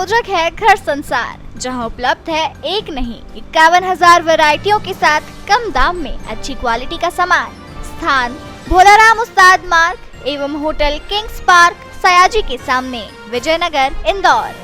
रोचक है घर संसार, जहां उपलब्ध है एक नहीं 51,000 वैरायटियों के साथ कम दाम में अच्छी क्वालिटी का सामान। स्थान भोलाराम उस्ताद मार्ग एवं होटल किंग्स पार्क सयाजी के सामने, विजयनगर, इंदौर।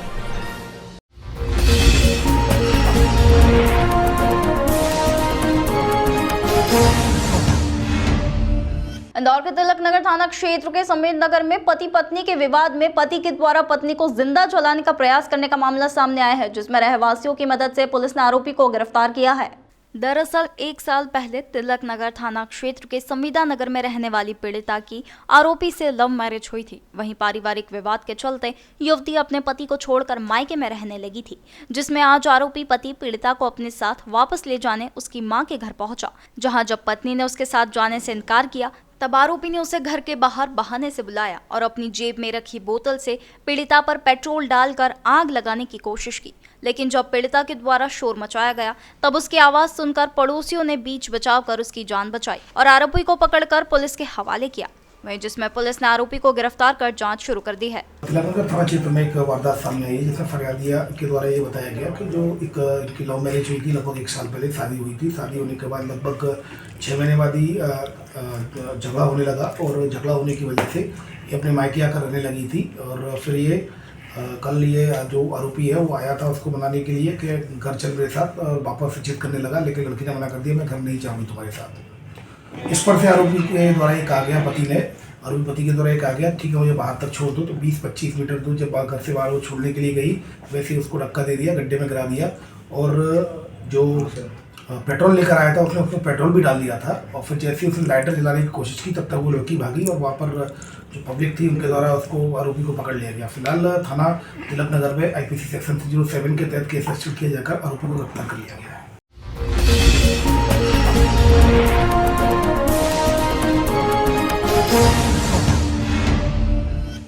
इंदौर के तिलक नगर थाना क्षेत्र के समीर नगर में पति पत्नी के विवाद में पति के द्वारा पत्नी को जिंदा जलाने का प्रयास करने का मामला सामने आया है, जिसमें रहवासियों की मदद से पुलिस ने आरोपी को गिरफ्तार किया है। दरअसल 1 साल पहले तिलक नगर थाना क्षेत्र के संविदा नगर में रहने वाली पीड़िता की आरोपी से लव मैरिज हुई थी। वहीं पारिवारिक विवाद के चलते युवती अपने पति को छोड़कर मायके में रहने लगी थी, जिसमें आज आरोपी पति पीड़िता को अपने साथ वापस ले जाने उसकी मां के घर पहुंचा। जहां जब पत्नी ने उसके साथ जाने से इनकार किया, तब आरोपी ने उसे घर के बाहर बहाने से बुलाया और अपनी जेब में रखी बोतल से पीड़िता पर पेट्रोल डालकर आग लगाने की कोशिश की। लेकिन जब पीड़िता के द्वारा शोर मचाया गया, तब उसकी आवाज सुनकर पड़ोसियों ने बीच बचाव कर उसकी जान बचाई और आरोपी को पकड़कर पुलिस के हवाले किया। वहीं जिसमें पुलिस ने आरोपी को गिरफ्तार कर जांच शुरू कर दी है। तिलक नगर थाना क्षेत्र में एक वारदात सामने आई, जिसमें फरियादिया के द्वारा ये बताया गया कि जो इनकी लव मैरिज हुई थी, लगभग 1 साल पहले शादी हुई थी। शादी होने के बाद लगभग 6 महीने बाद ही झगड़ा होने लगा और झगड़ा होने की वजह से ये अपने मायके आकर रहने लगी थी। और फिर ये कल ये जो आरोपी है वो आया था उसको मनाने के लिए कि घर चल मेरे साथ, और वापस जिद करने लगा, लेकिन लड़की ने मना कर दिया, मैं घर नहीं जाऊँगी तुम्हारे साथ। इस पर से आरोपी के द्वारा ये कहा गया, पति के द्वारा ये कहा गया, ठीक है मुझे बाहर तक छोड़ दो। तो 20-25 मीटर दूर जब घर से बाहर वो छोड़ने के लिए गई, वैसे ही उसको धक्का दे दिया, गड्ढे में गिरा दिया। और जो पेट्रोल लेकर आया था उसने पेट्रोल भी डाल दिया था। और फिर जैसे ही उसने लाइटर जलाने की कोशिश की, तब तक वो लड़की भागी और वहाँ पर जो पब्लिक थी उनके द्वारा उसको आरोपी को पकड़ लिया गया। फिलहाल थाना तिलक नगर में IPC सेक्शन 307 के तहत केस रजिस्टर किया जाकर आरोपी को गिरफ्तार कर लिया गया है।